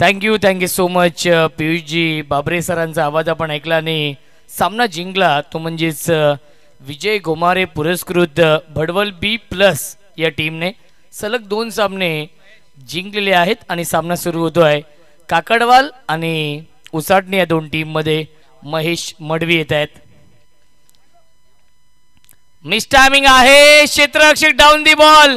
Thank you so much पियुषजी. बाबरे सरांचा आवाज आपण ऐकला आणि सामना जिंकला तो म्हणजेच विजय गोमारे पुरस्कृत भडवल B+ या टीमने सलग 2 सामने जिंकलेले आहेत आणि सामना सुरू होतो आहे. काकडवाल आणि उसाटणे या 2 टीममध्ये महेश मडवी येत आहेत. मिस टायमिंग आहे. क्षेत्ररक्षक डाऊन दी बॉल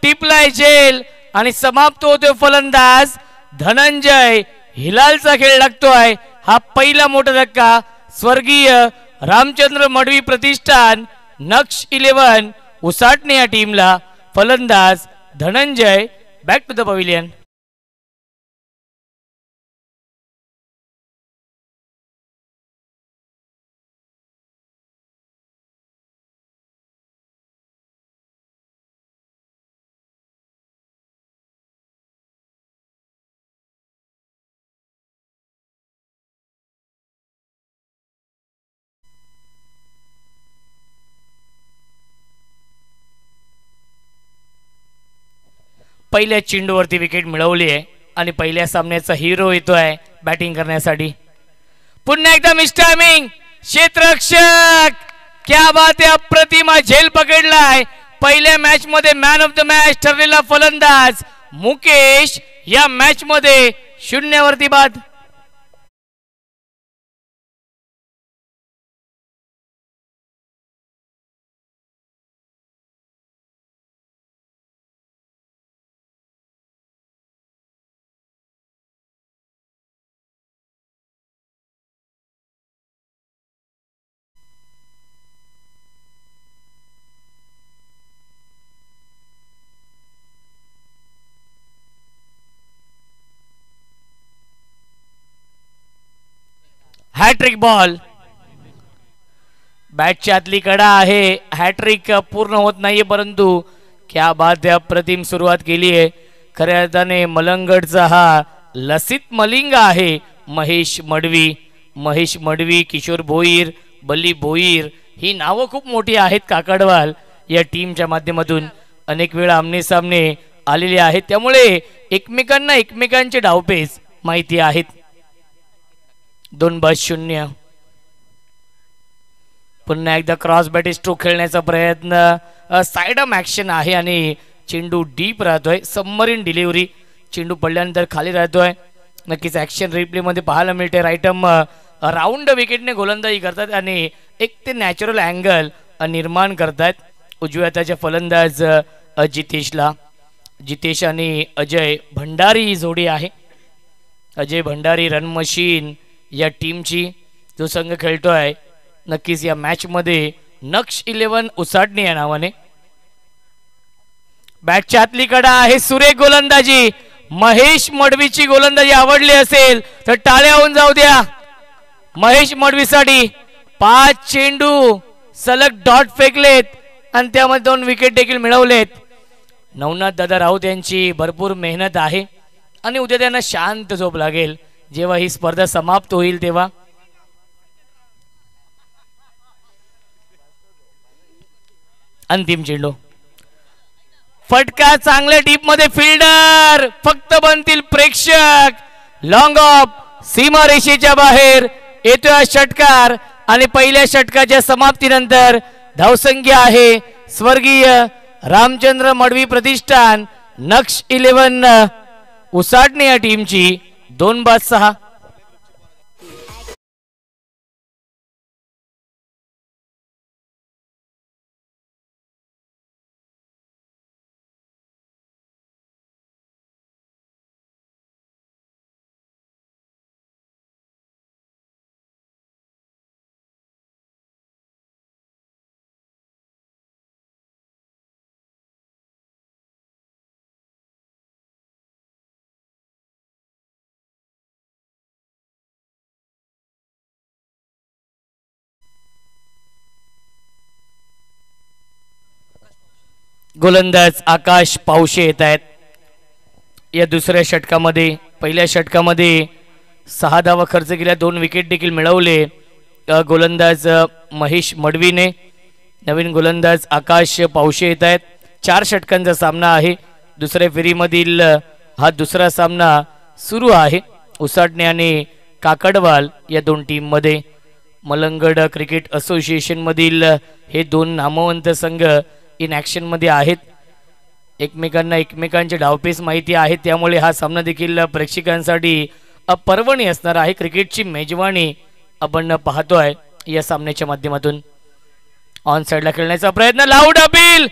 टिपलाय जेल आणि समाप्त होतोय फलंदाज धनंजय. हिलालचा खेळ लागतोय. हा पहिला मोठा धक्का स्वर्गीय रामचंद्र मडवी प्रतिष्ठान नक्ष 11 उसाटणे या टीमला. फलंदाज Dhananjay. Back to the pavilion. पहिल्या चेंडूवरती विकेट मिळवली आहे आणि पहिल्या सामन्याचा हिरो येतोय बॅटिंग करण्यासाठी. पुन्हा एकदा मिस टायमिंग. क्षेत्ररक्षक क्या बात आहे. अप्रतिमा झेल पकडलाय. पहिल्या मॅच मध्ये मॅन ऑफ द मॅच ठरलेला फलंदाज मुकेश या मॅच मध्ये 0 वरती बाद. Hat trick ball. बॅटच्या आतली कडा आहे. हॅट्रिक पूर्ण होत नाहीये परंतु क्या बात आहे. अप्रतिम सुरुवात केली आहे. खऱ्या अर्थाने मलंगडचा हा लसित मलिंग आहे महेश मडवी. किशोर भोईर, बल्ली भोईर ही नावं खूप मोठी आहेत. काकडवाल या टीमच्या माध्यमातून अनेक वेळा आमने सामने आलेले आहेत त्यामुळे एकमेकांना एकमेकांचे डावपेच माहिती आहेत. 2-0. पुन्हा एकदा क्रॉस बॅट स्ट्रोक खेळण्याचा प्रयत्न. साइडम ॲक्शन आहे आणि चेंडू डीप राहतोय. Submarine delivery. चेंडू पडल्यानंतर खाली राहतोय. नक्कीच ॲक्शन रिप्ले मध्ये पाहायला मिळते. राईटम राऊंड विकेटने गोलंदाजी करतात आणि एक ते नॅचरल अँगल निर्माण करतात उजव्या हाताच्या फलंदाज जितेश आणि अजय भंडारी ही जोडी आहे. अजय भंडारी रन मशीन या टीमची जो संघ खेळतोय नक्कीच या मॅच मध्ये नक्ष 11 उसाटणे या नावाने. बॅटच्या आतली कडा आहे. सुरेख गोलंदाजी. महेश मडवीची गोलंदाजी आवडली असेल तर टाळ्या होऊन जाऊ द्या महेश मडवीसाठी. 5 चेंडू सलग डॉट फेकलेत आणि त्यामध्ये 2 विकेट देखील मिळवलेत. नवनाथ दादा राऊत यांची भरपूर मेहनत आहे आणि उद्या त्यांना शांत झोप लागेल जेव्हा ही स्पर्धा समाप्त होईल तेव्हा. अंतिम चेंडू. फटका चांगल्या डीप मध्ये. फिल्डर फक्त बनतील प्रेक्षक. लॉंग ऑफ सीमारेषेच्या बाहेर येतोय षटकार आणि पहिल्या षटकाच्या समाप्तीनंतर धावसंख्या आहे स्वर्गीय रामचंद्र मडवी प्रतिष्ठान नक्ष 11 उसाटणे या टीमची 2-6. गोलंदाज आकाश पावशे येत आहेत या दुसऱ्या षटकामध्ये. पहिल्या षटकामध्ये 6 धावा खर्च केल्या. 2 विकेट देखील मिळवले गोलंदाज महेश मडवीने. नवीन गोलंदाज आकाश पावशे येत आहेत. 4 षटकांचा सामना आहे. दुसऱ्या फेरीमधील हा दुसरा सामना सुरू आहे उसाटणे आणि काकडवाल या दोन टीम मध्ये. मलंगड क्रिकेट असोसिएशन मधील हे दोन नामवंत संघ इन ॲक्शन मध्ये आहेत. एकमेकांना एकमेकांचे डावपेच माहिती आहेत, त्यामुळे हा सामना देखील प्रेक्षकांसाठी पर्वणी असणार आहे. क्रिकेटची मेजवानी आपण पाहतोय या सामन्याच्या माध्यमातून. ऑन साइडला खेळण्याचा प्रयत्न, लाऊड अपील,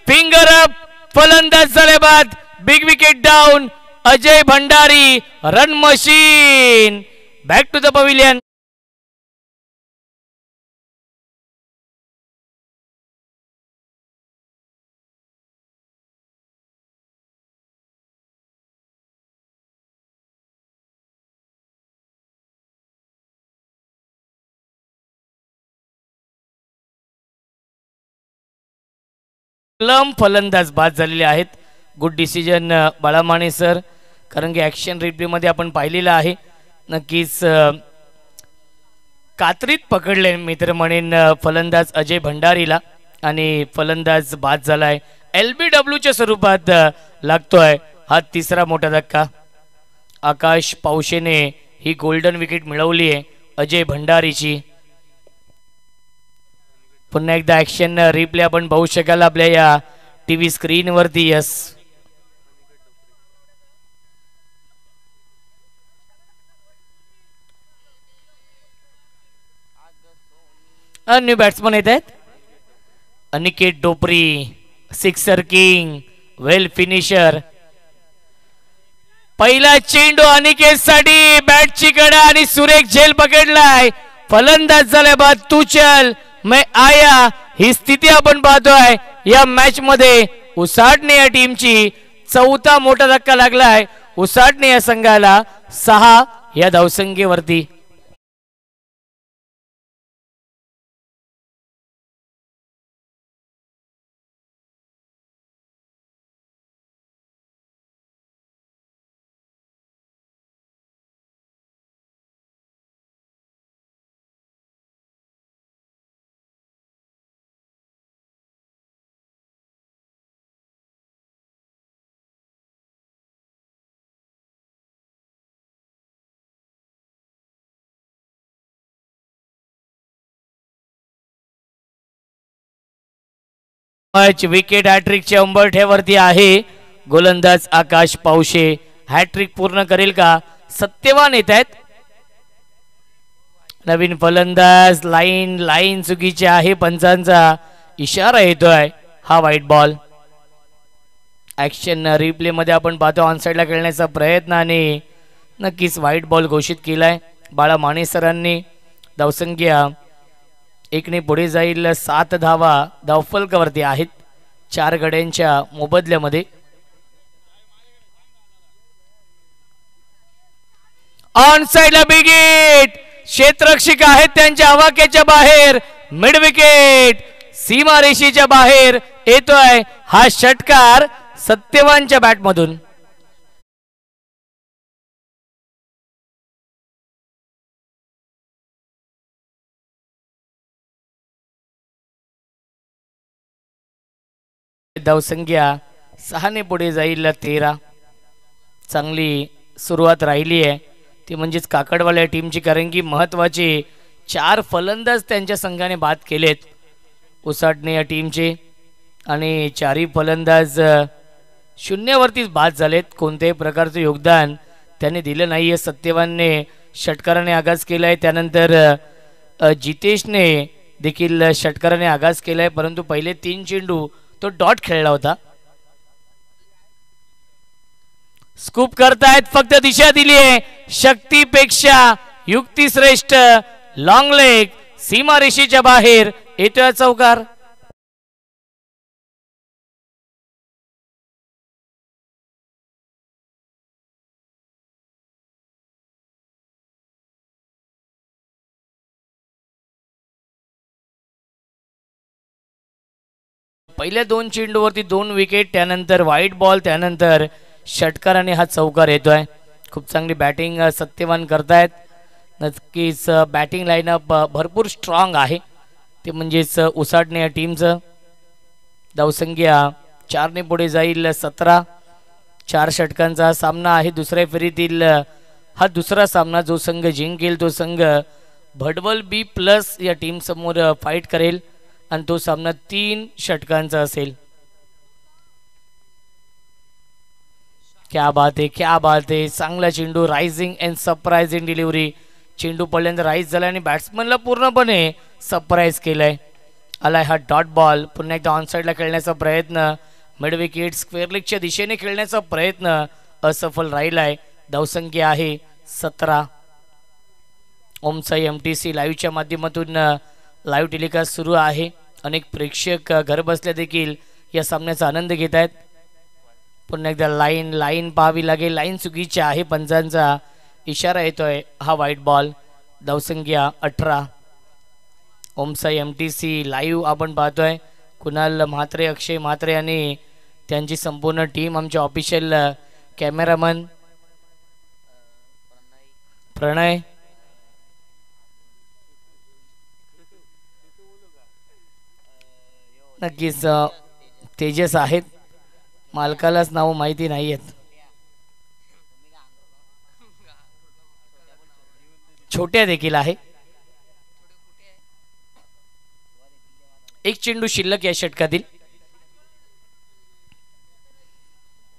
फिंगर अप, फलंदाज झाले बाद, big wicket down. Ajay Bhandari run machine back to the pavilion. फलंदाज बाद झालेले आहेत. गुड डिसिजन बाळामाने सर, कारण की ॲक्शन रिप्लेमध्ये आपण पाहिलेलं आहे. नक्कीच कात्रीत पकडले मित्र म्हणेन फलंदाज अजय भंडारीला आणि फलंदाज बाद झालाय. LBWच्या स्वरूपात लागतोय हा तिसरा मोठा धक्का. आकाश पावशेने ही गोल्डन विकेट मिळवली आहे अजय भंडारीची. पुन्हा एकदा ॲक्शन रिप्ले आपण पाहू शकाल आपल्या या टीव्ही स्क्रीनवरती. यस, न्यू बॅट्समन येत आहेत. अनिकेत डोपरी, सिक्सर किंग, वेल फिनिशर. पहिला चेंडू अनिकेत साठी, बॅटची कडा आणि सुरेख झेल पकडलाय. फलंदाज झाल्या बाद, तू चल मैं आया. ही स्थिती आपण पाहतोय या मॅच मध्ये. उसाटणे या टीमची चौथा मोठा धक्का लागलाय उसाटणे या संघाला 6 या धावसंख्येवरती. विकेट हॅट्रिकच्या उंबरठ्यावरती आहे गोलंदाज आकाश पावशे. हॅट्रिक पूर्ण करेल का? सत्यवान येत आहेत. नवीन फलंदाज, लाईन चुकीची आहे, पंचांचा इशारा येतोय. हा व्हाईट बॉल. ॲक्शन रिप्ले मध्ये आपण पाहतो ऑन साइडला खेळण्याचा प्रयत्न आणि नक्कीच व्हाईट बॉल घोषित केलाय बाळा माने सरांनी. धावसंख्या 1ने पुढे जाईल. 7 धावा धावफलकावरती आहेत 4 गड्यांच्या मोबदल्यामध्ये. ऑन साइडला बिग हिट, क्षेत्ररक्षक आहेत त्यांच्या आवाक्याच्या बाहेर. मिड विकेट, सीमारेषेच्या बाहेर येतोय हा षटकार सत्यवानच्या बॅटमधून. धावसंख्या 6ने पुढे जाईल 13. चांगली सुरुवात राहिली आहे ती म्हणजेच काकडवाल्या टीमची, कारण की महत्त्वाचे 4 फलंदाज त्यांच्या संघाने बाद केलेत उसाटणे या टीमचे आणि 4ही फलंदाज शून्यावरतीच बाद झालेत. कोणत्याही प्रकारचं योगदान त्याने दिलं नाही आहे. सत्यवानने षटकाराने आगाज केला आहे, त्यानंतर जितेशने देखील षटकाराने आगाज केला आहे, परंतु पहिले 3 चेंडू तो डॉट खेळला होता. स्कूप करतायत, फक्त दिशा दिली आहे. शक्तीपेक्षा युक्ती श्रेष्ठ. लॉंग लेग, सीमारेषेच्या बाहेर येतोय चौकार. पहिल्या 2 चेंडूवरती 2 विकेट, त्यानंतर व्हाईट बॉल, त्यानंतर षटकाराने हा चौकार येतोय. खूप चांगली बॅटिंग सत्यवान करतायत. नक्कीच बॅटिंग लाईनअप भरपूर स्ट्रॉंग आहे, ते म्हणजेच उसाटणे या टीमचं. धावसंख्या 4ने पुढे जाईल 17. 4 षटकांचा हा सामना आहे दुसऱ्या फेरीतील हा दुसरा सामना. जो संघ जिंकेल तो संघ भडवल बी प्लस या टीम समोर फाईट करेल आणि तो सामना 3 षटकांचा असेल. क्या बात आहे, क्या बात आहे. चांगला चेंडू, रायझिंग अँड सरप्राइझिंग डिलिव्हरी. चेंडू पडल्यानंतर राईज झाला आणि बॅट्समनला पूर्णपणे सरप्राईज केलंय. आलाय हा डॉट बॉल. पुन्हा एकदा ऑनसाईडला खेळण्याचा प्रयत्न, मिड विकेट स्क्वेअर लेगच्या दिशेने खेळण्याचा प्रयत्न असफल राहिलाय. धावसंख्या आहे 17. ओमसाई MTC लाईव्हच्या माध्यमातून लाईव्ह टेलिकास्ट सुरू आहे. अनेक प्रेक्षक घर बसल्या देखील या सामन्याचा आनंद घेत आहेत. पुन्हा एकदा लाईन पाहावी लागेल. लाईन चुकीची आहे, पंचांचा इशारा येतोय. हा व्हाईट बॉल. धावसंख्या 18. ओमसाई MTC लाईव्ह आपण पाहतोय. कुणाल म्हात्रे, अक्षय म्हात्रे आणि त्यांची संपूर्ण टीम, आमचे ऑफिशियल कॅमेरामन प्रणय, नक्कीच तेजस आहेत. मालकालाच नाव माहिती नाही आहेत. छोट्या देखील आहे. एक चेंडू शिल्लक या षटकातील.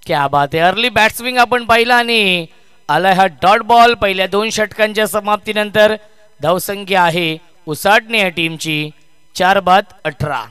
क्या बात आहे. अर्ली बॅट्सविंग आपण पाहिला आणि आलाय हा डॉट बॉल. पहिल्या 2 षटकांच्या समाप्तीनंतर धावसंख्या आहे उसाटणे या टीमची 4 बाद 18.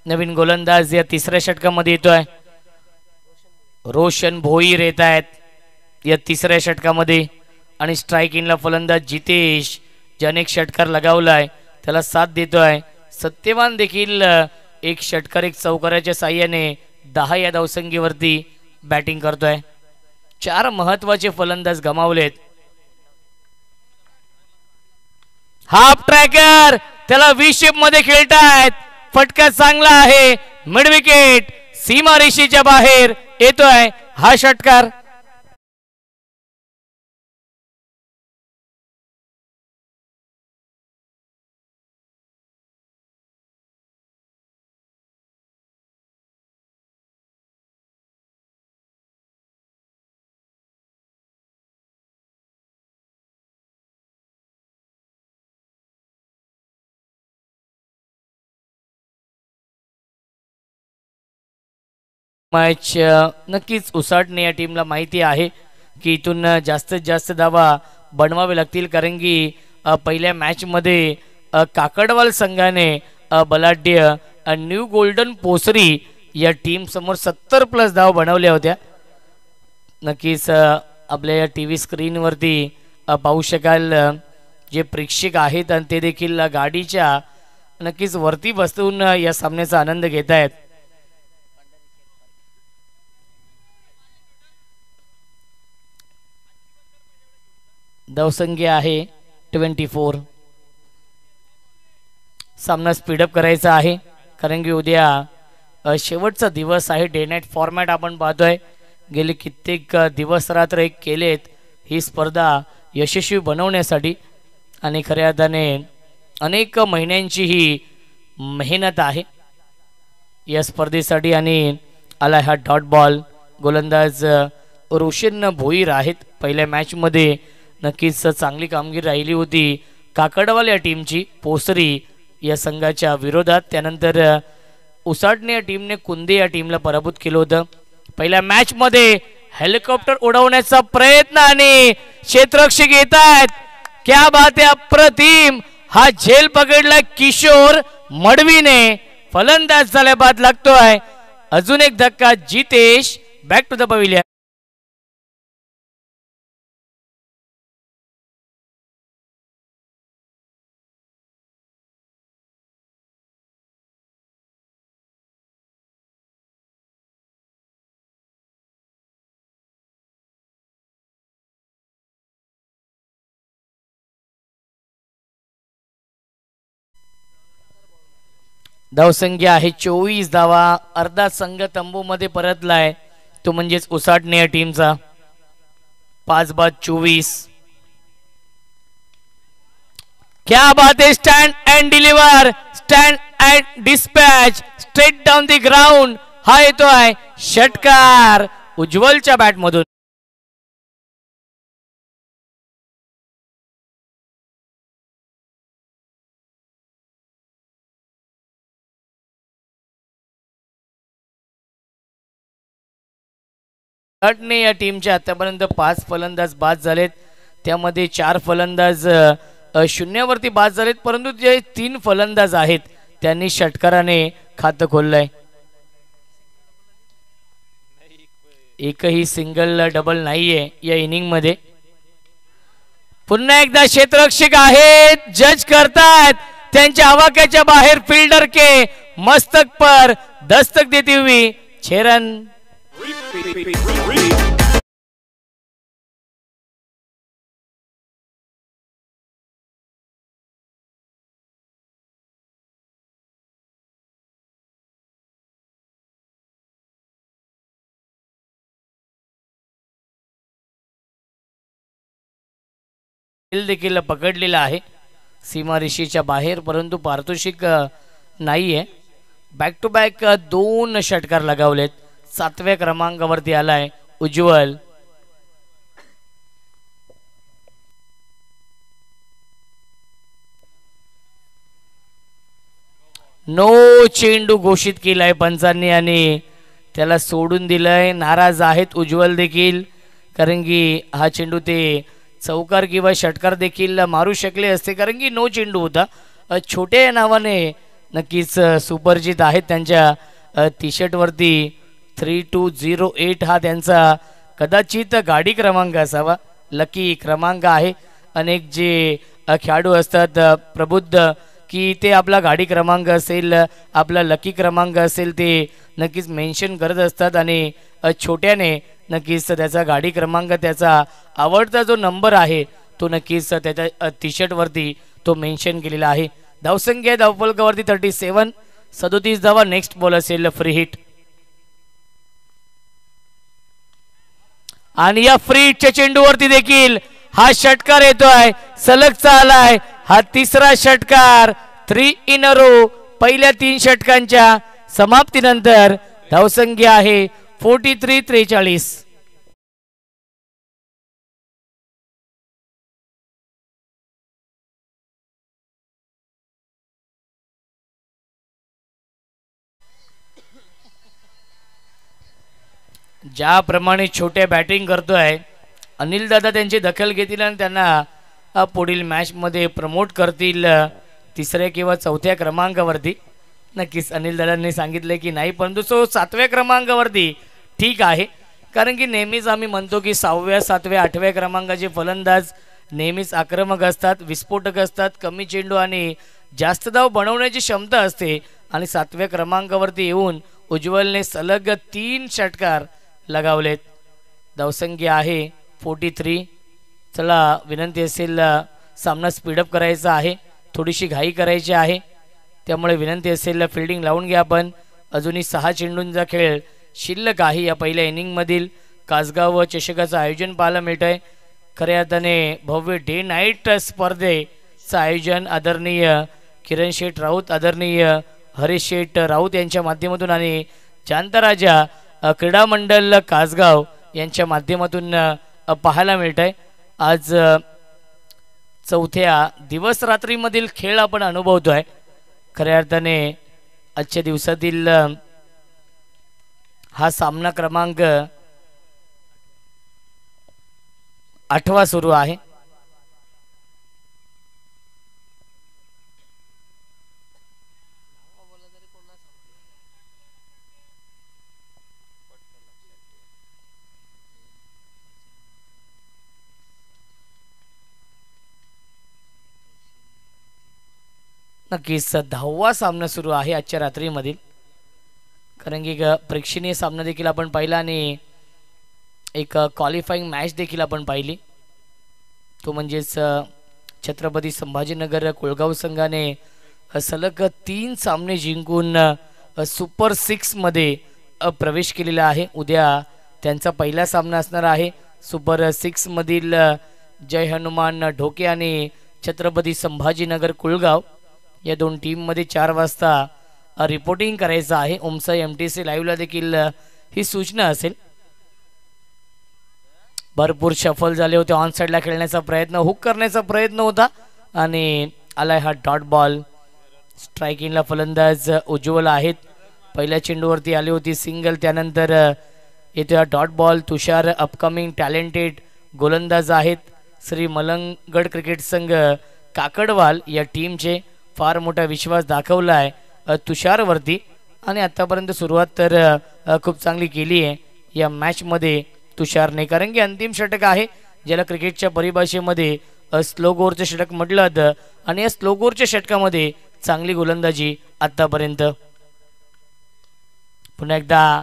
नवीन गोलंदाज या तिसऱ्या षटकामध्ये येतोय. रोशन भोईर येत आहेत या तिसऱ्या षटकामध्ये आणि स्ट्राईक इनला फलंदाज जितेश, ज्याने एक षटकार लगावलाय त्याला साथ देतोय. सत्यवान देखील एक षटकार एक चौकाराच्या साह्याने 10 या धावसंख्येवरती बॅटिंग करतोय. 4 महत्वाचे फलंदाज गमावलेत. हाफ ट्रॅकर त्याला व्ही शेप मध्ये खेळतायत. फटका चांगला आहे. मिड विकेट सीमारेषेच्या बाहेर येतोय हा षटकार. मॅच नक्कीच उसाटणे या टीमला माहिती आहे की इथून जास्तीत जास्त धावा बनवावे लागतील, कारण की पहिल्या मॅचमध्ये काकडवाल संघाने बलाढ्य न्यू गोल्डन पोसरी या टीम समोर 70+ धाव बनवल्या होत्या. नक्कीच आपल्या या TV स्क्रीनवरती पाहू शकाल जे प्रेक्षक आहेत आणि ते देखील गाडीच्या नक्कीच वरती बसून या सामन्याचा आनंद घेत आहेत. धावसंख्या आहे 24. सामना स्पीडअप करायचा आहे कारण की उद्या शेवटचा दिवस आहे. डे नाईट फॉर्मॅट आपण पाहतोय. गेले कित्येक दिवस रात्र एक केलेत ही स्पर्धा यशस्वी बनवण्यासाठी आणि खऱ्या अर्थाने अनेक महिन्यांची ही मेहनत आहे या स्पर्धेसाठी. आणि आला हा डॉट बॉल. गोलंदाज रोशन भोईर आहेत. पहिल्या मॅचमध्ये नक्कीच चांगली कामगिरी राहिली होती काकडवाल या टीमची. पोसरी या संघाच्या विरोधात. त्यानंतर उसाटणे या टीमने कुंदे या टीमला पराभूत केलं होतं. पहिल्या मॅच मध्ये हेलिकॉप्टर उडवण्याचा प्रयत्न आणि क्षेत्ररक्षक येत आहेत. क्या बात आहे, अप्रतिम हा झेल पकडला किशोर मडवीने. फलंदाज झाल्या बाद लागतोय. अजून एक धक्का Jitesh. Back to the pavilion. धावसंख्या आहे 24 धावा. अर्धा संघ तंबू मध्ये परतलाय, तो म्हणजेच उसाटणे या टीमचा. 5 बाद 24. क्या बात है, stand and deliver, stand and dispatch straight down the ground. हा येतोय षटकार उज्ज्वलच्या बॅट मधून. उसाटणे या टीमच्या आतापर्यंत 5 फलंदाज बाद झालेत. त्यामध्ये 4 फलंदाज शून्यावरती बाद झालेत, परंतु जे 3 फलंदाज आहेत त्यांनी षटकाराने खातं खोललंय. एकही सिंगल डबल नाहीये या इनिंग मध्ये. पुन्हा एकदा क्षेत्ररक्षक आहेत, जज करतायत. त्यांच्या आवाक्याच्या बाहेर फील्डर के मस्तक पर दस्तक देती हुई 6 रन. देखील पकडलेला आहे सीमारेषेच्या बाहेर, परंतु पारितोषिक नाहीये. बॅक टू बॅक 2 षटकार लगावलेत. 7व्या क्रमांकावरती आलाय उज्ज्वल. नो चेंडू घोषित केलाय पंचांनी आणि त्याला सोडून दिलंय. नाराज आहेत उज्ज्वल देखील, कारण की हा चेंडू ते चौकार किंवा षटकार देखील मारू शकले असते, कारण की नो चेंडू होता. छोटे या नावाने नक्कीच सुपरिचित आहेत. त्यांच्या टी शर्ट वरती 3208 हा त्यांचा कदाचित गाडी क्रमांक असावा, लकी क्रमांक आहे. अनेक जे खेळाडू असतात प्रबुद्ध की ते आपला गाडी क्रमांक असेल, आपला लकी क्रमांक असेल ते नक्कीच मेन्शन करत असतात. आणि छोट्याने नक्कीच त्याचा गाडी क्रमांक, त्याचा आवडता जो नंबर आहे तो नक्कीच त्याच्या टी शर्ट वरती तो मेन्शन केलेला आहे. धावसंख्या धावफलकावरती 37, 37 धावा. नेक्स्ट बॉल असेल फ्री हिट. आणि या फ्री हिटच्या चेंडूवरती देखील हा षटकार येतोय. सलगचा आलाय हा 3रा षटकार. 3 इन अ रो. पहिल्या 3 षटकांच्या समाप्तीनंतर धावसंख्या आहे 43-43. ज्याप्रमाणे छोटे बॅटिंग करतोय अनिल दादा त्यांची दखल घेतील आणि त्यांना पुढील मॅच मध्ये प्रमोट करतील 3ऱ्या किंवा 4थ्या क्रमांकावरती. नक्कीच अनिल दादांनी सांगितले की नाही, परंतु 7व्या क्रमांकावरती ठीक आहे, कारण की नेहमीच आम्ही म्हणतो की 6व्या 7व्या 8व्या क्रमांकाचे फलंदाज नेहमीच आक्रमक असतात, विस्फोटक असतात, कमी चेंडू आणि जास्त धाव बनवण्याची क्षमता असते. आणि 7व्या क्रमांकावरती येऊन उज्ज्वलने सलग 3 षटकार लगावलेत. धावसंख्या आहे 43. चला विनंती असेल, सामना स्पीडअप करायचा आहे, थोडीशी घाई करायची आहे, त्यामुळे विनंती असेल फिल्डिंग लावून घ्या. आपण अजूनही 6 चेंडूंचा खेळ शिल्लक आहे. या पहिल्या इनिंगमधील कासगाव चषकाचं आयोजन पाहायला मिळत आहे. खऱ्या अर्थाने भव्य डे नाईट स्पर्धेचं आयोजन आदरणीय किरण शेठ राऊत, आदरणीय हरीश शेठ राऊत यांच्या माध्यमातून आणि जांतराजा क्रीडा मंडळ कासगाव यांच्या माध्यमातून पाहायला मिळत आहे. आज 4थ्या दिवस रात्रीमधील खेळ आपण अनुभवतोय. खऱ्या अर्थाने आजच्या दिवसातील हा सामना क्रमांक 8वा सुरू आहे. नक्कीच 10वा सामना सुरू आहे आजच्या रात्रीमधील. कारण की प्रेक्षणीय सामना देखील आपण पाहिला आणि एक क्वालिफाईंग मॅच देखील आपण पाहिली. तो म्हणजेच छत्रपती संभाजीनगर कुळगाव संघाने सलग 3 सामने जिंकून सुपर 6 मध्ये प्रवेश केलेला आहे. उद्या त्यांचा पहिला सामना असणार आहे सुपर 6 मधील जय हनुमान ढोके आणि छत्रपती संभाजीनगर कुळगाव या दोन टीममध्ये 4 वाजता रिपोर्टिंग करायचं आहे. ओमसा MTC लाईव्हला देखील ही सूचना असेल. भरपूर शफल झाले होते. ऑन साईडला खेळण्याचा प्रयत्न, हुक करण्याचा प्रयत्न होता आणि आलाय हा डॉट बॉल. स्ट्रायकिंगला फलंदाज उज्ज्वल आहेत. पहिल्या चेंडूवरती आली होती सिंगल, त्यानंतर येतो हा डॉट बॉल. तुषार अपकमिंग टॅलेंटेड गोलंदाज आहेत. श्री मलंगगड क्रिकेट संघ काकडवाल या टीमचे फार मोठा विश्वास दाखवला आहे तुषारवरती आणि आतापर्यंत सुरुवात तर खूप चांगली केली आहे या मॅचमध्ये तुषारने. कारण की अंतिम षटक आहे ज्याला क्रिकेटच्या परिभाषेमध्ये स्लो गोरचं षटक म्हटलं जातं आणि या स्लो गोरच्या षटकामध्ये चांगली गोलंदाजी आतापर्यंत. पुन्हा एकदा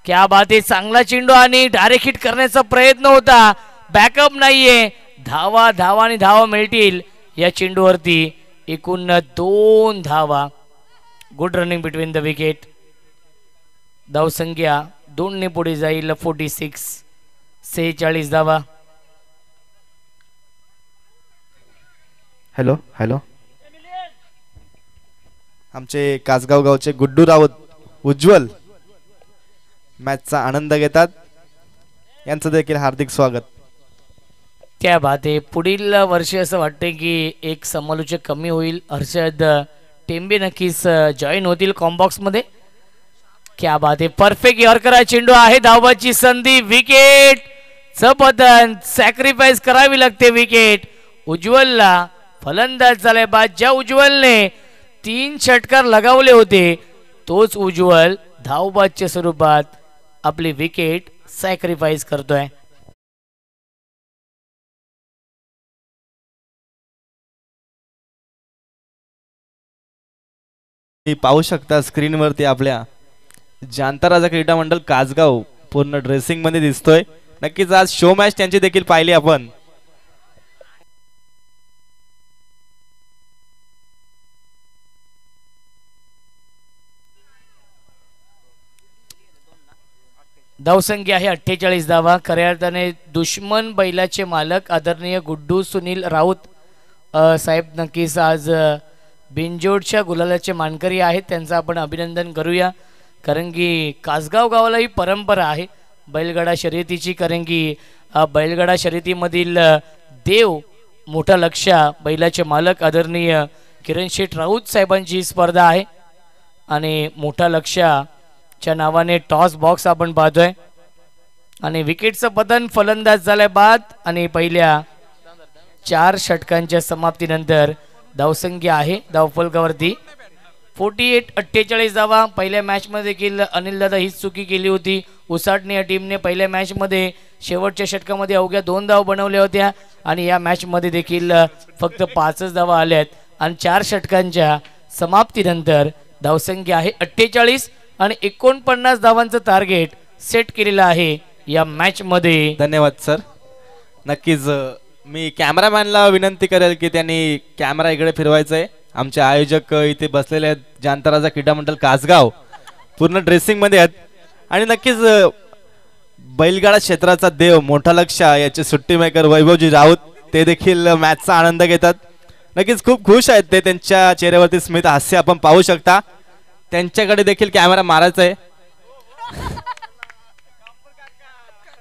क्या बात आहे, चांगला चेंडू आणि डायरेक्ट हिट करण्याचा प्रयत्न होता. बॅकअप नाहीये. धावा धावा आणि धावा मिळतील या चेंडूवरती. एकूण 2 धावा. Good running between the wicket. धावसंख्या 2 ने पुढे जाईल. 46. 46 धावा. हॅलो हॅलो, आमचे कासगाव गावचे गुड्डू राऊत उज्ज्वल मॅचचा आनंद घेतात. यांचं देखील हार्दिक स्वागत. क्या बात आहे. पुढील वर्षी असं वाटतं की एक समालोचक कमी होईल. हर्षद टेंबे नक्कीच जॉईन होतील कॉम्बॉक्समध्ये. क्या बात आहे. परफेक्ट यॉर्कर चेंडू आहे. धावाची संधी. विकेट च पतन. सॅक्रिफाईस करावी लागते विकेट. उज्ज्वलला फलंदाज झालाय बाद. ज्या उज्ज्वलने 3 षटकार लगावले होते तोच उज्ज्वल धावबादच्या स्वरूपात आपली विकेट सॅक्रिफाईस करतोय. पाहू शकता स्क्रीनवरती आपल्या जांताराजा क्रीडा मंडळ कासगाव पूर्ण ड्रेसिंग मध्ये दिसतोय. नक्कीच आज शो मॅच त्यांची देखील पाहिली आपण. धावसंख्या आहे 48 धावा. खऱ्या अर्थाने दुश्मन बैलाचे मालक आदरणीय गुड्डू सुनील राऊत साहेब नक्कीच आज बिनजोडच्या गुलालाचे मानकरी आहेत. त्यांचं आपण अभिनंदन करूया. कारण की कासगाव गावाला ही परंपरा आहे बैलगाडा शर्यतीची. कारण की बैलगाडा शर्यतीमधील देव मोठा लक्ष बैलाचे मालक आदरणीय किरण शेठ राऊत साहेबांची स्पर्धा आहे आणि मोठा लक्षच्या नावाने टॉस बॉक्स आपण पाहतोय आणि विकेटचं पतन. फलंदाज झालाय बाद आणि पहिल्या 4 षटकांच्या समाप्तीनंतर धावसंख्या आहे धावफलकावरती 48-48 धावा. पहिल्या मॅचमध्ये देखील अनिल दादा हीच चुकी केली होती. उसाटणे या टीमने पहिल्या मॅचमध्ये शेवटच्या षटकामध्ये अवघ्या 2 धावा बनवल्या होत्या आणि या मॅचमध्ये देखील फक्त 5च धावा आल्यात आणि 4 षटकांच्या समाप्तीनंतर धावसंख्या आहे 48 आणि 49 धावांचं टार्गेट सेट केलेलं आहे या मॅचमध्ये. धन्यवाद सर. नक्कीच मी कॅमेरामॅनला विनंती करेल की त्यांनी कॅमेरा इकडे फिरवायचा आहे. आमचे आयोजक इथे बसलेले आहेत. जांताराजा क्रीडा मंडळ कासगाव पूर्ण ड्रेसिंग मध्ये आहेत आणि नक्कीच बैलगाडा क्षेत्राचा देव मोठा लक्ष याचे सुट्टी मेकर वैभवजी राऊत ते देखील मॅचचा आनंद घेतात. नक्कीच खूप खुश आहेत ते. त्यांच्या चेहऱ्यावरती स्मित हास्य आपण पाहू शकता. त्यांच्याकडे देखील कॅमेरा मारायचा आहे.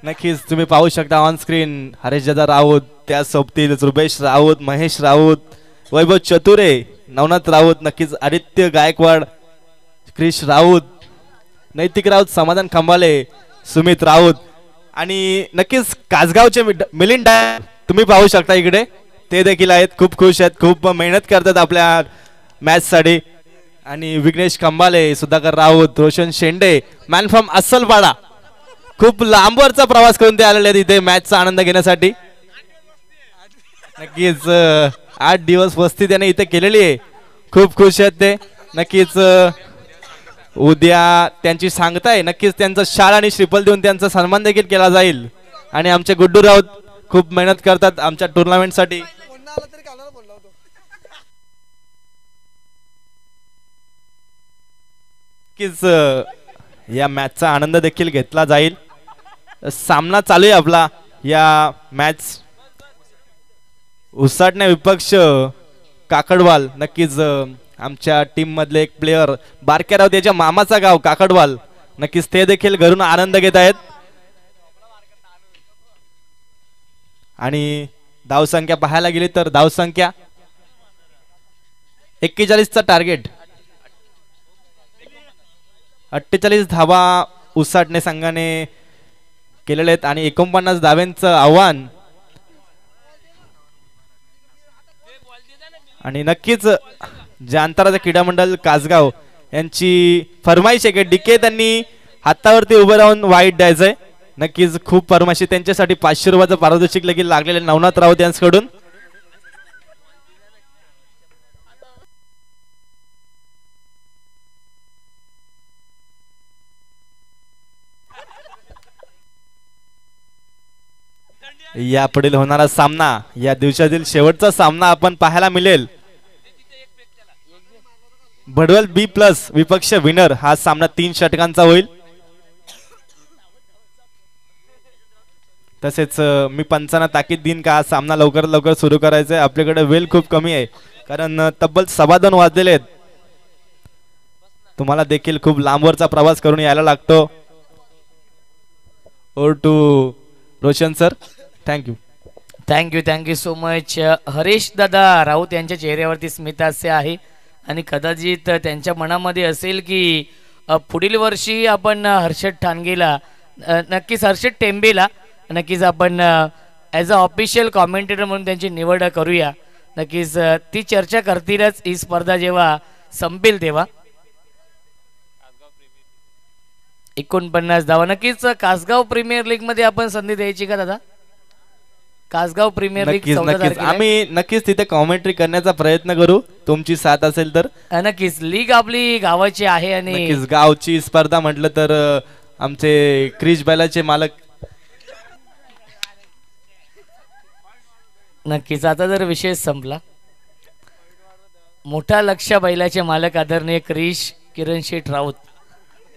नक्कीच तुम्ही पाहू शकता ऑन स्क्रीन हरेश दादा राऊत, त्या सोबतील रुपेश राऊत, महेश राऊत, वैभव चतुरे, नवनाथ राऊत, नक्कीच आदित्य गायकवाड, क्रिश राऊत, नैतिक राऊत, समाधान खंबाले, सुमित राऊत आणि नक्कीच कासगावचे मिलिंद तुम्ही पाहू शकता इकडे, ते देखील आहेत. खूप खुश आहेत, खूप मेहनत करतात आपल्या मॅचसाठी. आणि विघ्नेश खंबाले, सुधाकर राऊत, रोशन शेंडे, मॅन फ्रॉम अस्सलपाडा, खूप लांबवरचा प्रवास करून ते आलेले आहेत इथे मॅचचा आनंद घेण्यासाठी. नक्कीच 8 दिवस वस्ती त्याने इथे केलेली आहे. खूप खुश आहेत ते. नक्कीच उद्या त्यांची सांगताय, नक्कीच त्यांचा शाळ आणि श्रीफल देऊन त्यांचा सन्मान देखील केला जाईल. आणि आमचे गुड्डू राऊत खूप मेहनत करतात आमच्या टुर्नामेंटसाठी. नक्कीच या मॅचचा आनंद देखील घेतला जाईल. सामना चालू आहे आपला या मॅच. उसाटण्या विपक्ष काकडवाल, नक्कीच आमच्या टीम मधले एक प्लेयर बारक्या राऊत याच्या मामाचा गाव काकडवाल, नक्कीच ते देखील घरून आनंद घेत आहेत. आणि धावसंख्या पाहायला गेली तर धावसंख्या 41चा टार्गेट, 48 धावा उसाटणे संघाने केलेले आहेत आणि 49 धाव्यांचं आव्हान. आणि नक्कीच जानताराचा क्रीडा मंडळ कासगाव यांची फरमाईश आहे की डीके त्यांनी हातावरती उभं राहून वाईट द्यायचंय. नक्कीच खूप फरमाईश त्यांच्यासाठी 500 रुपयाचं पारितोषिक देखील लागलेले नवनाथ राऊत यांच्याकडून. यापुढील होणारा सामना, या दिवसातील शेवटचा सामना आपण पाहायला मिळेल. भडवल बी प्लस विपक्ष विनर, हा सामना 3 षटकांचा होईल. तसेच मी पंचांना ताकीद देईन का हा सामना लवकर लवकर सुरू करायचा आहे. आपल्याकडे वेळ खूप कमी आहे, कारण तब्बल 2:15 वाजलेले आहेत. तुम्हाला देखील खूप लांबवरचा प्रवास करून यायला लागतो. Over to Roshan sir, thank you. Thank you so much. Haresh दादा राऊत यांच्या चेहऱ्यावरती स्मितहास्य आहे आणि कदाचित त्यांच्या मनामध्ये असेल की पुढील वर्षी आपण हर्षद ठाणगेला, नक्कीच हर्षद टेंबेला नक्कीच आपण ॲज अ ऑफिशियल कॉमेंटेटर म्हणून त्यांची निवड करूया. नक्कीच ती चर्चा करतीलच ही स्पर्धा जेव्हा संपेल तेव्हा. 49 धावा, नक्कीच कासगाव प्रीमियर लीग मध्ये आपण संधी द्यायची का दादा? कासगाव प्रीमियर लीग आम्ही नक्कीच तिथे कॉमेंट्री करण्याचा प्रयत्न करू, तुमची साथ असेल तर. नक्कीच लीग आपली गावाची आहे आणि गावची स्पर्धा म्हटलं तर आमचे क्रिश बैलाचे मालक. नक्कीच आता जर विषय संपला. मोठा लक्ष बैलाचे मालक आदरणीय क्रिश किरण शेठ राऊत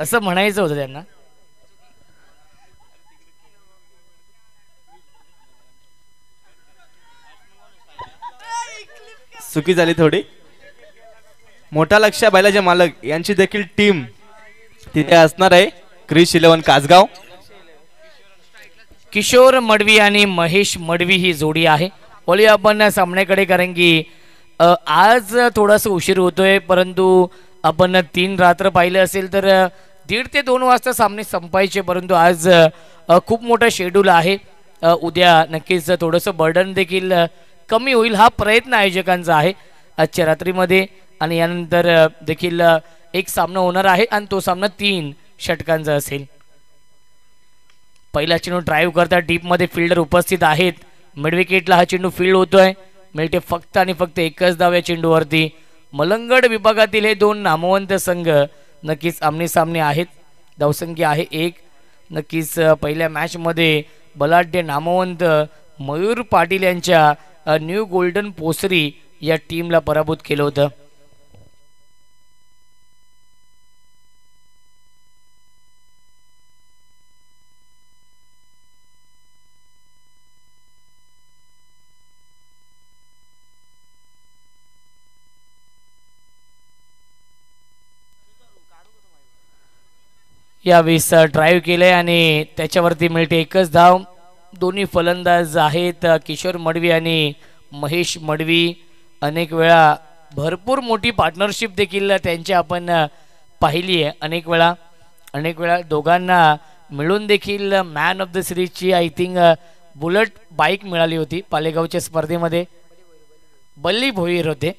असं म्हणायचं होतं त्यांना. चुकी झाली थोडी. मोठा लक्ष बैलाचे मालक यांची देखील टीम तिथे असणार आहे. क्रिश 11 कासगाव, किशोर मडवी आणि महेश मडवी ही जोडी आहे. बोलूया आपण सामन्याकडे, कारण की आज थोडासा उशीर होतोय, परंतु आपण 3 रात्र पाहिलं असेल तर 1:30 ते 2 वाजता सामने संपायचे, परंतु आज खूप मोठा शेड्यूल आहे. उद्या नक्कीच थोडंसं बर्डन देखील कमी होईल, हा प्रयत्न आयोजकांचा आहे आजच्या रात्रीमध्ये. आणि यानंतर देखील एक सामना होणार आहे आणि तो सामना 3 षटकांचा असेल. पहिला चेंडू ड्राईव्ह करता डीपमध्ये फिल्डर उपस्थित आहेत. मिड विकेटला हा चेंडू फील्ड होतोय, मिळते फक्त आणि फक्त 1च धाव या चेंडूवरती. मलंगड विभागातील हे 2 नामवंत संघ नक्कीच आमने सामने आहेत. धावसंख्या आहे 1. नक्कीच पहिल्या मॅचमध्ये बलाढ्य नामवंत मयूर पाटील यांच्या न्यू गोल्डन पोसरी या टीमला पराभूत केलं होतं. यावेळेस ड्राईव्ह केले आणि त्याच्यावरती मिळते 1च धाव. दोन्ही फलंदाज आहेत किशोर मडवी आणि महेश मडवी. अनेक वेळा भरपूर मोठी पार्टनरशिप देखील त्यांची आपण पाहिली आहे. अनेक वेळा दोघांना मिळून देखील मॅन ऑफ द सिरीजची आय थिंक बुलेट बाईक मिळाली होती. पालेगावच्या स्पर्धेमध्ये बल्ली भोईर होते.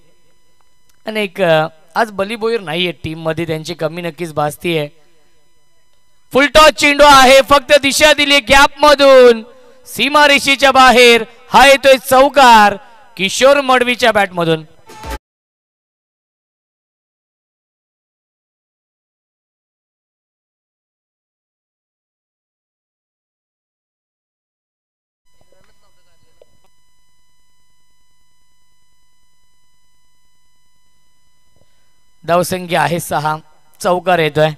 आज बल्ली भोईर नाही आहे टीममध्ये, त्यांची कमी नक्कीच भासतीये. फुल टॉस चेंडू आहे, फक्त दिशा दिली गॅप मधून सीमारेषेच्या बाहेर. हा येतोय चौकार किशोर मडवीच्या बॅटमधून. धावसंख्या आहे 6, चौकार येतोय.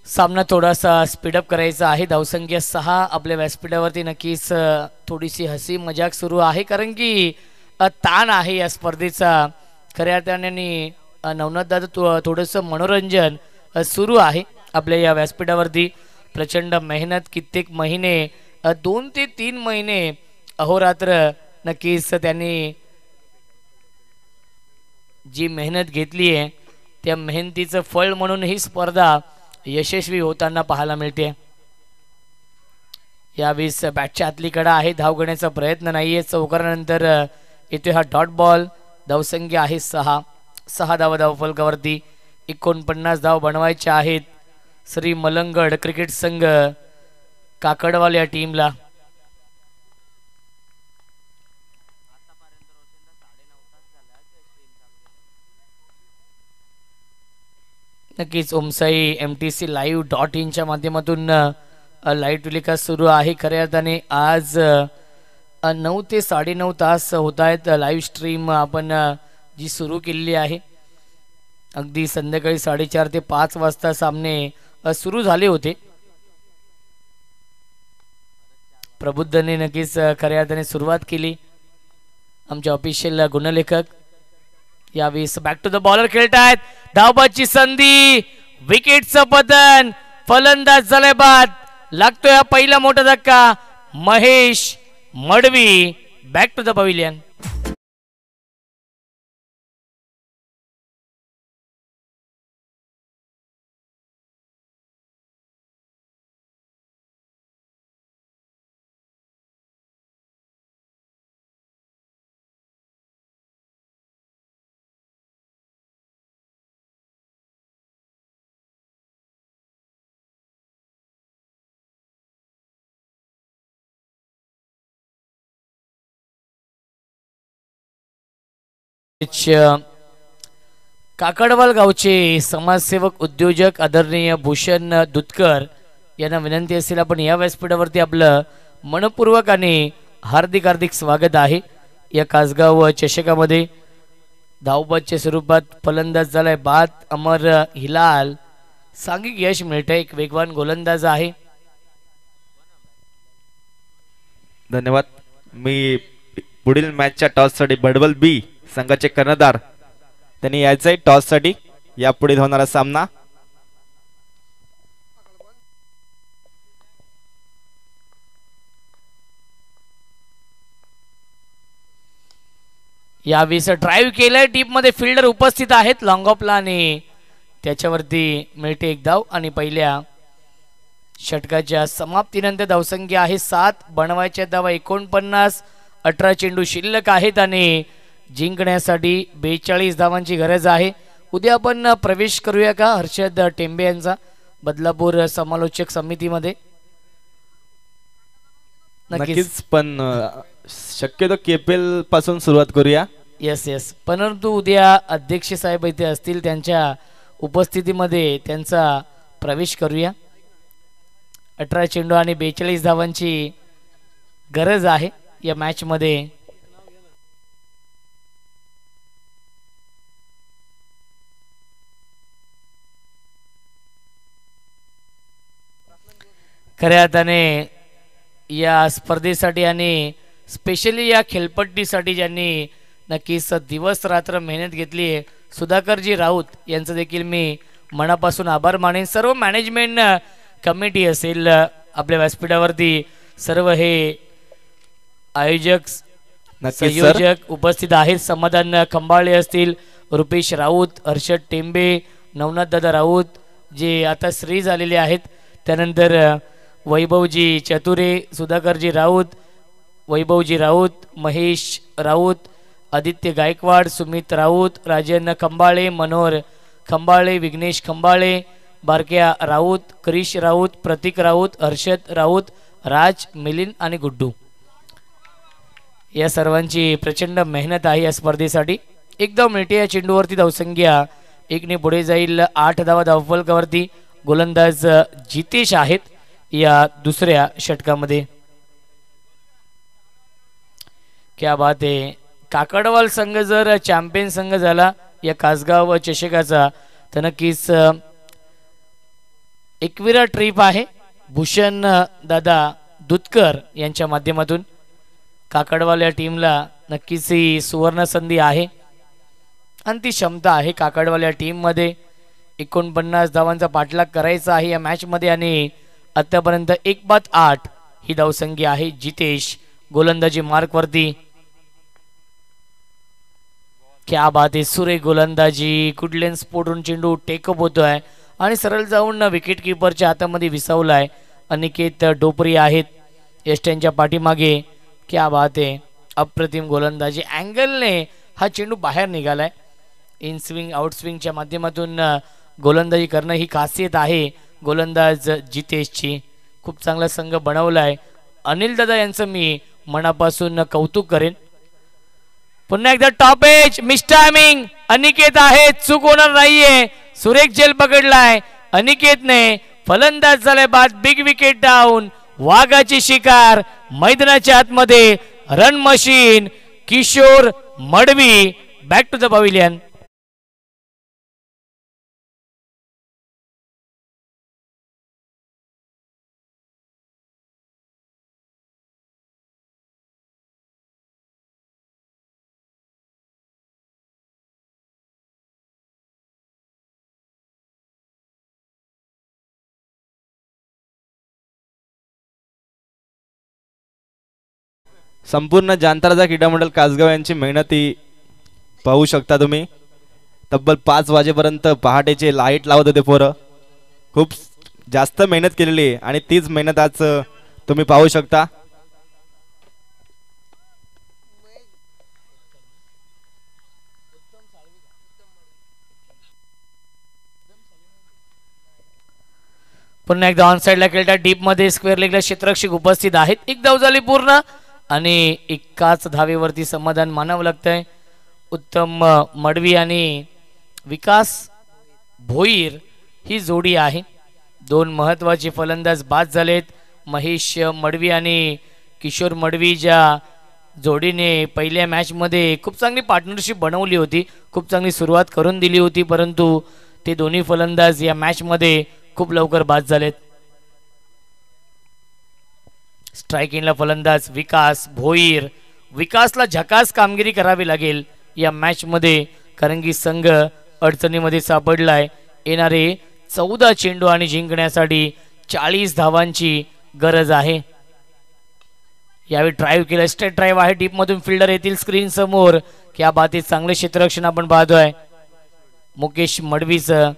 सामना थोडासा स्पीडअप करायचा आहे. धावसंख्या 6 आपल्या व्यासपीठावरती नक्कीच थोडीशी हसी मजाक सुरू आहे, कारण की ताण आहे या स्पर्धेचा. खऱ्या अर्थाने नवनाथ दादा थोडंसं मनोरंजन सुरू आहे आपल्या या व्यासपीठावरती. प्रचंड मेहनत, कित्येक महिने 2 ते 3 महिने अहोरात्र नक्कीच त्यांनी जी मेहनत घेतली आहे त्या मेहनतीचं फळ म्हणून ही स्पर्धा यशस्वी होताना पाहायला मिळते. यावेळेस बॅटच्या आतली कडा आहे, धाव घेण्याचा प्रयत्न नाहीये. चौकारानंतर येतोय हा डॉट बॉल. धावसंख्या आहे 6 धाव फलकावरती. 49 धाव बनवायच्या आहेत श्री मलंगड क्रिकेट संघ काकडवाल या टीमला. नक्कीच ओमसाई MTC live.in च्या माध्यमातून लाईव्ह टेलिकास्ट सुरू आहे. खऱ्या अर्थाने आज 9 ते 9:30 तास होत आहेत लाईव्ह स्ट्रीम आपण जी सुरू केलेली आहे. अगदी संध्याकाळी 4:30 ते 5 वाजता सामने सुरू झाले होते. प्रबुद्धने नक्कीच खऱ्या अर्थाने सुरुवात केली. आमचे ऑफिशियल गुणलेखक यावेळेस बॅक टू द बॉलर खेळतायत. धावबाची संधी, विकेटचं पतन, फलंदाज झालाय बाद. लागतोय हा पहिला मोठा धक्का. Mahesh Madvi back to the pavilion. Kakadwal गावचे समाजसेवक उद्योजक आदरणीय भूषण दुधकर यांना विनंती असेल आपण या व्यासपीठावरती आपलं मनपूर्वक आणि हार्दिक स्वागत आहे. या कासगाव चषकामध्ये धावबादच्या स्वरूपात फलंदाज झालाय बाद. अमर हिलाल सांघिक यश मिळतंय, एक वेगवान गोलंदाज आहे. धन्यवाद. मी पुढील मॅचच्या टॉससाठी बडवल बी संघाचे कर्णधार त्यांनी यायचंय टॉससाठी. यापुढे होणारा सामना यावेळेस ड्राईव्ह केलंय. टीप मध्ये फिल्डर उपस्थित आहेत. लॉंग ऑफला आणि त्याच्यावरती मिळते एक धाव. आणि पहिल्या षटकाच्या समाप्तीनंतर धावसंख्या आहे 7, बनवायच्या धावा 49. 18 चेंडू शिल्लक आहेत आणि जिंकण्यासाठी 42 धावांची गरज आहे. उद्या आपण प्रवेश करूया का हर्षद टेंबे यांचा बदलापूर समालोचक समितीमध्ये? नक्कीच, पण शक्यतो KPL पासून सुरुवात करूया. येस. परंतु उद्या अध्यक्ष साहेब इथे असतील, त्यांच्या उपस्थितीमध्ये त्यांचा प्रवेश करूया. 18 चेंडू आणि 42 धावांची गरज आहे या मॅच मध्ये. खऱ्या अर्थाने या स्पर्धेसाठी आणि स्पेशली या खेळपट्टीसाठी ज्यांनी नक्कीच दिवस रात्र मेहनत घेतली आहे, सुधाकरजी राऊत यांचं देखील मी मनापासून आभार मानेन. सर्व मॅनेजमेंट कमिटी असेल आपल्या व्यासपीठावरती, सर्व हे आयोजक संयोजक उपस्थित आहेत. समाधान खंबाळे असतील, रुपेश राऊत, हर्षद टेंबे, नवनाथ दादा राऊत जे आता श्री झालेले आहेत. त्यानंतर वैभवजी चतुरे, सुधाकरजी राऊत, वैभवजी राऊत, महेश राऊत, आदित्य गायकवाड, सुमित राऊत, राजन खंबाळे, मनोहर खंबाळे, विघ्नेश खंबाळे, बारक्या राऊत, क्रिश राऊत, प्रतीक राऊत, हर्षद राऊत, राज, मिलिंद आणि गुड्डू या सर्वांची प्रचंड मेहनत आहे या स्पर्धेसाठी. एकदम मिनिटे या चेंडूवरती धावसंख्या 1ने पुढे जाईल. 8 धावा धावफलकावरती. गोलंदाज जितेश आहेत या दुसऱ्या षटकामध्ये. क्या बात आहे. काकडवाल संघ जर चॅम्पियन संघ झाला या कासगाव चषकाचा तर नक्कीच एकविरा ट्रिप आहे भूषण दादा दुधकर यांच्या माध्यमातून. काकडवाल या टीमला नक्कीच ही सुवर्ण संधी आहे आणि ती क्षमता आहे काकडवाल या टीममध्ये. 49 धावांचा पाठलाग करायचा आहे या मॅचमध्ये आणि आतापर्यंत 1/8 ही धावसंख्या आहे. जितेश गोलंदाजी मार्कवरती. क्या बात आहे. सुरेख गोलंदाजी. कुडलेन स्पोर्टून चेंडू टेकअप होतोय आणि सरळ जाऊन विकेट किपरच्या हातामध्ये विसावलाय. अनिकेत डोपरी आहेत एस्टनच्या पाठीमागे. क्या बात आहे. अप्रतिम गोलंदाजी. अँगलने हा चेंडू बाहेर निघालाय. इन स्विंग आउट स्विंगच्या माध्यमातून गोलंदाजी करणं ही खासियत आहे गोलंदाज जितेशची. खूप चांगला संघ बनवलाय. अनिल दादा यांचं मी मनापासून कौतुक करेन. पुन्हा एकदा top edge miss timing. Aniket आहे, चूक होणार नाहीये. सुरेख जेल पकडलाय अनिकेतने. फलंदाज झालाय बाद. Big wicket down. वाघाची शिकार मैदानाच्या आतमध्ये. Run machine Kishor Madvi back to the pavilion. संपूर्ण जांताराजा क्रीडा मंडळ कासगाव यांची मेहनती पाहू शकता तुम्ही. तब्बल 5 वाजेपर्यंत पहाटेचे लाईट लावत होते पोरं. खूप जास्त मेहनत केलेली आहे आणि तीच मेहनत आज तुम्ही पाहू शकता. पुन्हा एकदा ऑन साइडला खेळता. डीप मध्ये स्क्वेअर लेगला क्षेत्ररक्षक उपस्थित आहेत. एक धाव झाली पूर्ण आणि एकाच धावेवरती समाधान मानावं लागतंय. उत्तम मडवी आणि विकास भोईर ही जोडी आहे. 2 महत्त्वाचे फलंदाज बाद झालेत. महेश मडवी आणि किशोर मडवी ज्या जोडीने पहिल्या मॅचमध्ये खूप चांगली पार्टनरशिप बनवली होती, खूप चांगली सुरुवात करून दिली होती, परंतु ते दोन्ही फलंदाज या मॅचमध्ये खूप लवकर बाद झालेत. स्ट्रायकिंगला फलंदाज विकास भोईर. विकासला झकास कामगिरी करावी लागेल या मॅच मध्ये कारण की संघ अडचणीमध्ये सापडलाय. येणारे 14 चेंडू आणि जिंकण्यासाठी 40 धावांची गरज आहे. यावेळी ड्राईव्ह केलं. स्ट्रेट ड्राईव्ह आहे. डीप मधून फिल्डर येतील स्क्रीन समोर. क्या बात आहे. चांगले क्षेत्ररक्षण आपण पाहतोय मुकेश मडवीचं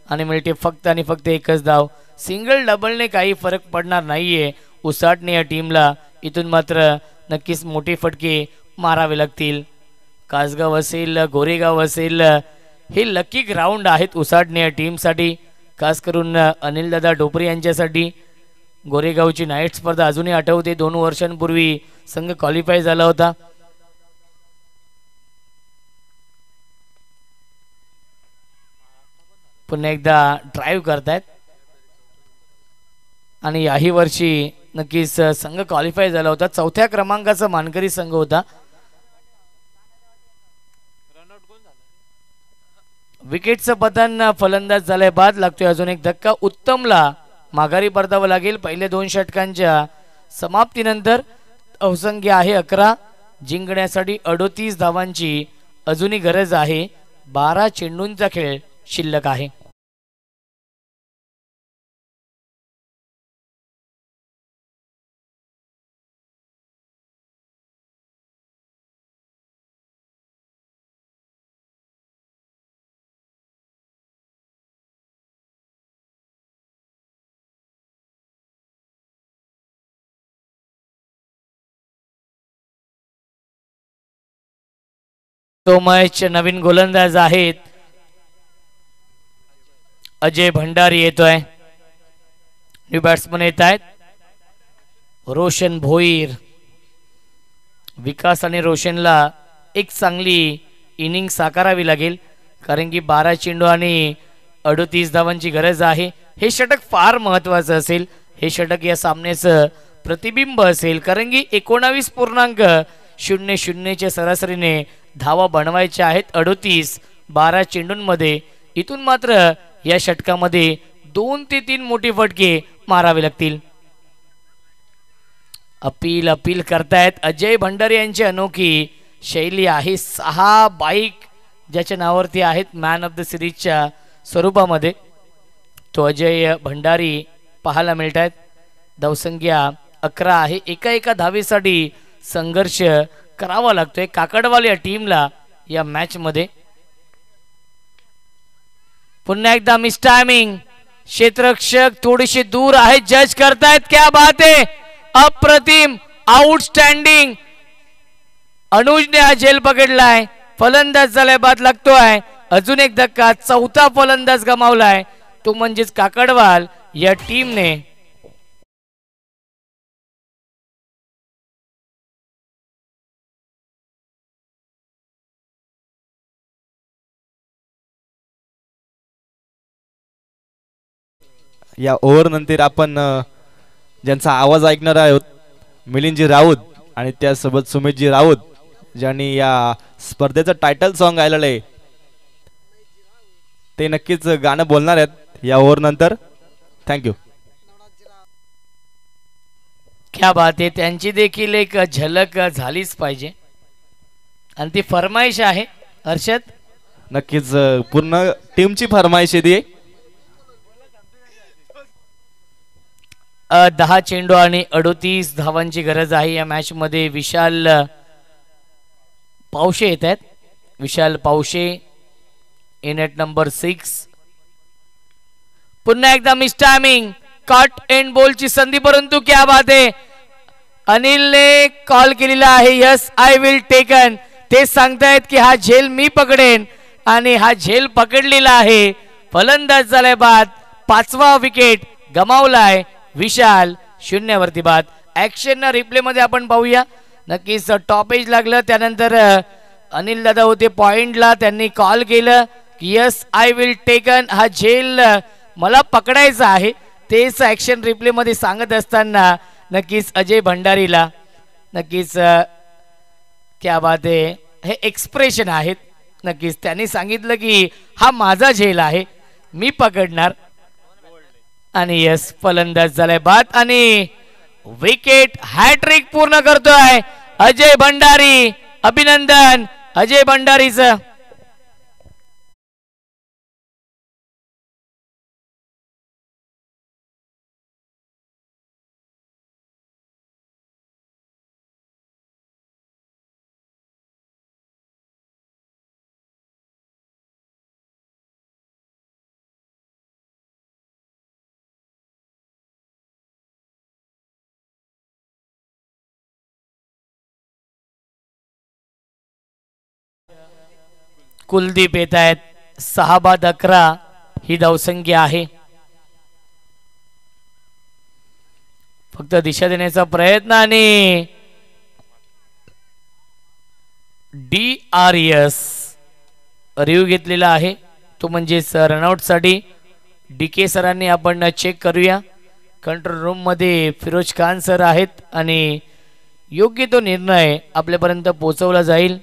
आणि मिळते फक्त आणि फक्त एकच धाव. सिंगल डबलने काही फरक पडणार नाहीये उसाटणे या टीमला. इथून मात्र नक्कीच मोठे फटके मारावे लागतील. कासगाव असेल गोरेगाव असेल हे लकी ग्राउंड आहेत उसाटणे या टीमसाठी, खास करून अनिलदादा डोपरे यांच्यासाठी. गोरेगावची नाईट स्पर्धा अजूनही आठवते. 2 वर्षांपूर्वी संघ क्वालिफाय झाला होता. पुन्हा एकदा ड्राईव्ह करतायत आणि याही वर्षी नक्कीच संघ क्वालिफाय झाला होता. 4थ्या क्रमांकाचा मानकरी संघ होता. विकेटचं पतन फलंदाज झालाय बाद. लागतोय अजून एक धक्का. उत्तमला माघारी परतावं लागेल. पहिले 2 षटकांच्या समाप्तीनंतर अवसंख्य आहे 11. जिंकण्यासाठी 38 धावांची अजूनही गरज आहे. 12 चेंडूंचा खेळ शिल्लक आहे. तो मॅच नवीन गोलंदाज आहेत. अजय भंडारी येतोय. न्यू बॅट्समन येत आहेत. रोशन भोईर. विकास आणि रोशनला एक चांगली इनिंग साकारावी लागेल कारण की 12 चेंडू आणि 38 धावांची गरज आहे. हे षटक फार महत्वाचं असेल. हे षटक या सामन्याचं प्रतिबिंब असेल कारण की 19.00 सरासरीने धावा बनवायच्या आहेत. 38 12 चेंडूंमध्ये. इथून मात्र या षटकामध्ये 2 ते 3 मोठी फटके मारावे लागतील. अपील करतायत अजय भंडारी यांची अनोखी शैली आहे. 6 बाईक ज्याच्या नावावरती आहेत मॅन ऑफ द सिरीजच्या स्वरूपामध्ये तो अजय भंडारी पाहायला मिळत आहेत. धावसंख्या 11 आहे. एका धावेसाठी संघर्ष करावा लागतोय काकडवाल या टीमला या मॅच मध्ये. पुन्हा एकदा मिस टायमिंग. क्षेत्ररक्षक थोडीशी दूर आहे. जज करतायत. क्या बात आहे. अप्रतिम. आउटस्टँडिंग. अनुजने हा झेल पकडलाय. फलंदाज झालाय बाद. लागतोय अजून एक धक्का. 4था फलंदाज गमावलाय तो म्हणजेच काकडवाल या टीमने. या ओव्हर नंतर आपण ज्यांचा आवाज ऐकणार आहोत मिलिंदजी राऊत आणि त्यासोबत सुमितजी राऊत ज्यांनी या स्पर्धेचं टायटल सॉन्ग गायलेलं आहे ते नक्कीच गाणं बोलणार आहेत या ओव्हर नंतर. थँक्यू. क्या बात आहे. त्यांची देखील एक झलक झालीच पाहिजे आणि ती फरमाईश आहे हर्षद. नक्कीच पूर्ण टीमची फरमाईश आहे ती. 10 चेंडू आणि 38 धावांची गरज आहे या मॅच मध्ये. विशाल पावशे येत आहेत. विशाल पावशे इन एट नंबर 6. पुन्हा एकदा मिस टायमिंग. कट एंड बॉलची संधी परंतु क्या बात आहे. अनिलने कॉल केलेला आहे. Yes I will taken. ते सांगतायत की हा झेल मी पकडेन आणि हा झेल पकडलेला आहे. फलंदाज झालाय बाद. 5वा विकेट गमावलाय विशाल. 0 वरती बाद. ऍक्शन रिप्ले मध्ये आपण पाहूया. नक्कीच टॉप एज लागलं. त्यानंतर अनिल दादा होते पॉइंटला. त्यांनी कॉल केलं की यस आय विल टेकन. हा झेल मला पकडायचा आहे. तेच ऍक्शन रिप्ले मध्ये सांगत असताना नक्कीच अजय भंडारीला नक्कीच क्या बात आहे हे एक्सप्रेशन आहेत. नक्कीच त्यांनी सांगितलं की हा माझा झेल आहे मी पकडणार आणि यस फलंदाज झालाय बाद आणि विकेट हॅट्रिक पूर्ण करतोय अजय भंडारी. अभिनंदन अजय भंडारीचं. कुलदीप येत आहेत. 6 बाद 11 ही धावसंख्या आहे. फक्त दिशा देण्याचा प्रयत्न आणि DRS रिव्ह्यू घेतलेला आहे. तो म्हणजेच रनआउटसाठी डी के सरांनी आपण चेक करूया. कंट्रोल रूममध्ये फिरोज खान सर आहेत आणि योग्य तो निर्णय आपल्यापर्यंत पोहोचवला जाईल.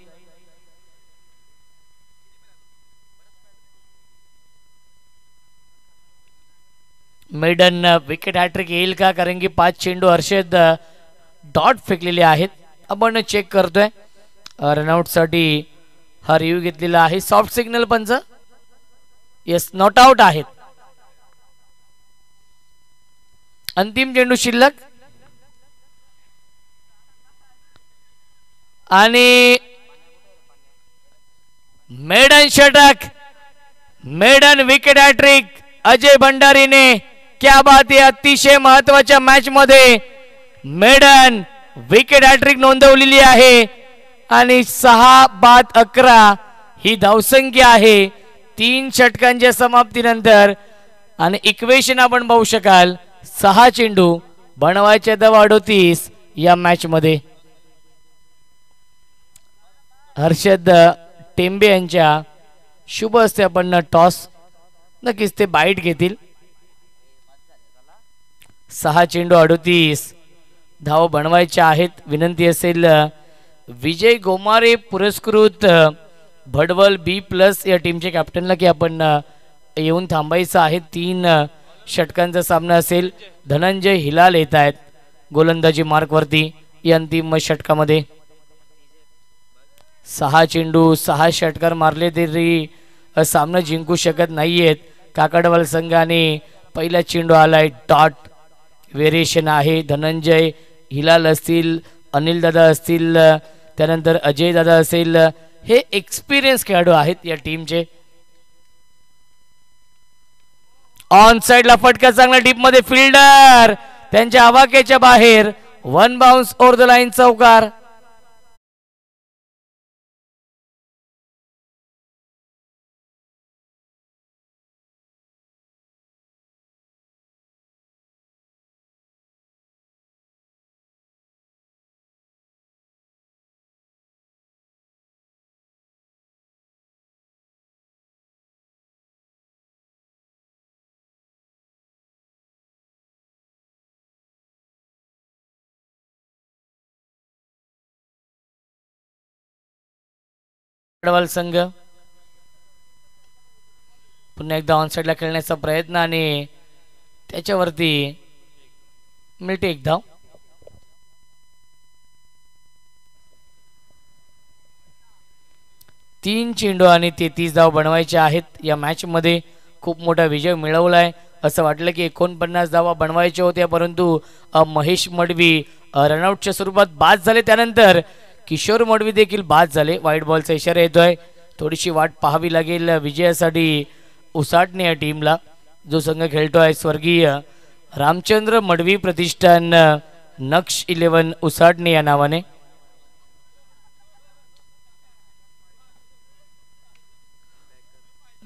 मेडन विकेट हॅट्रिक येईल का, कारण की 5 चेंडू हर्षद डॉट फेकलेले आहेत. आपण चेक करतोय. रनआउटसाठी हा रिव्ह्यू घेतलेला आहे. सॉफ्ट सिग्नल पंच, येस नॉट आउट आहेत. अंतिम चेंडू शिल्लक आणि मेडन षटक, मेडन विकेट हॅट्रिक अजय भंडारीने. क्या बात आहे, अतिशय महत्वाच्या मॅच मध्ये मेडन विकेट हॅट्रिक नोंदवलेली आहे आणि 6-11 ही धावसंख्या आहे 3 षटकांच्या समाप्तीनंतर. आणि इक्वेशन आपण पाहू शकाल, 6 चेंडू बनवायचे 38 या मॅच मध्ये. हर्षद टेंबे यांच्या शुभ हस्ते आपण टॉस, नक्कीच ते बाईट घेतील. 6 चेंडू 38 धाव बनवायच्या आहेत. विनंती असेल विजय गोमारे पुरस्कृत भडवल B+ या टीमचे कॅप्टनला की आपण येऊन थांबायचं आहे. 3 षटकांचा सामना असेल. धनंजय हिलाल येत आहेत गोलंदाजी मार्कवरती या अंतिम षटकामध्ये. 6 चेंडू 6 षटकार मारले तरी सामना जिंकू शकत नाहीयेत काकडवाल संघाने. पहिला चेंडू आलाय डॉट, व्हेरिएशन आहे. धनंजय हिलाल असतील, अनिल दादा असतील, त्यानंतर अजय दादा असेल, हे एक्सपिरियन्स खेळाडू आहेत या टीमचे. ऑन साइडला फटका चांगला डीप मध्ये, फिल्डर त्यांच्या आवाक्याच्या बाहेर. 1 बाउन्स ओव्हर द लाईन, चौकार. काकडवाल संघ पुन्हा एकदा ऑन साइडला खेळण्याचा प्रयत्न आणि त्याच्यावरती मिळते एक धाव. तीन चेंडू आणि 33 धाव बनवायचे आहेत या मॅच मध्ये. खूप मोठा विजय मिळवलाय. असं वाटलं की 49 धावा बनवायच्या होत्या, परंतु महेश मडवी रनआउटच्या स्वरूपात बाद झाले. त्यानंतर किशोर मडवी देखील बाद झाले. व्हाईट बॉलचा इशारा येतोय. थोडीशी वाट पाहावी लागेल विजयासाठी उसाटणे या टीमला. जो संघ खेळतोय स्वर्गीय रामचंद्र मडवी प्रतिष्ठान नक्ष 11 उसाटणे या नावाने.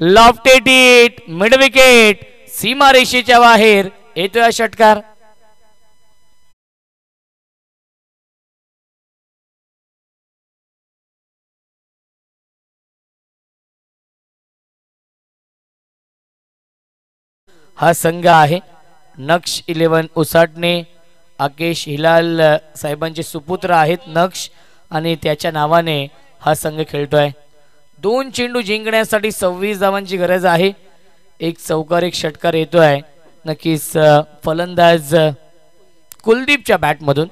लॉफ्टेड इट, मिड विकेट, सीमा रेषेच्या बाहेर येतोय षटकार. हा संघ आहे नक्ष 11 उसाटणे. आकेश हिलाल साहेबांचे सुपुत्र आहेत नक्ष आणि त्याच्या नावाने हा संघ खेळतोय. 2 चेंडू जिंकण्यासाठी 26 धावांची गरज आहे. एक चौकार एक षटकार येतोय नक्कीच फलंदाज कुलदीपच्या बॅट मधून,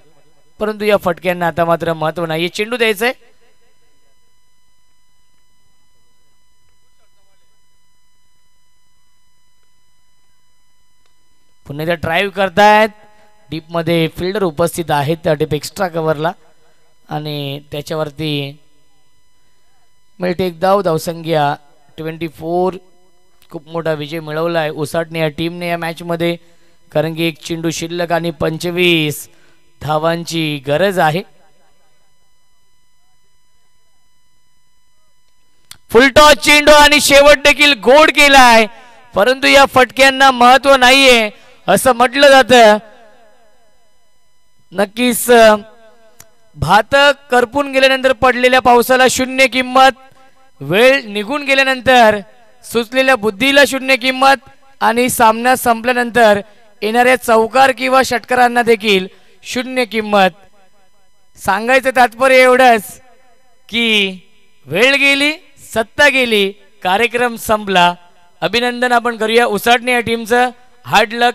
परंतु या फटक्यांना आता मात्र महत्व नाही. चेंडू द्यायचंय. पुन्हा एकदा ड्राईव्ह करतायत. डीप मध्ये फिल्डर उपस्थित आहेत त्या डीप एक्स्ट्रा कव्हरला आणि त्याच्यावरती मिळते एक धाव. धावसंख्या 24. खूप मोठा विजय मिळवला आहे उसाटणे या टीमने या मॅच मध्ये, कारण की एक चेंडू शिल्लक आणि 25 धावांची गरज आहे. फुलटॉस चेंडू आणि शेवट देखील गोड केलाय, परंतु या फटक्यांना महत्व नाहीये असं म्हटलं जातं. नक्कीच भात करपून गेल्यानंतर पडलेल्या पावसाला शून्य किंमत. वेळ निघून गेल्यानंतर सुचलेल्या बुद्धीला 0 किंमत आणि सामना संपल्यानंतर येणाऱ्या चौकार किंवा षटकारांना देखील 0 किंमत. सांगायचं तात्पर्य एवढंच की वेळ गेली, सत्ता गेली, कार्यक्रम संपला. अभिनंदन आपण करूया उसाटणे या टीमचं. हार्ड लक.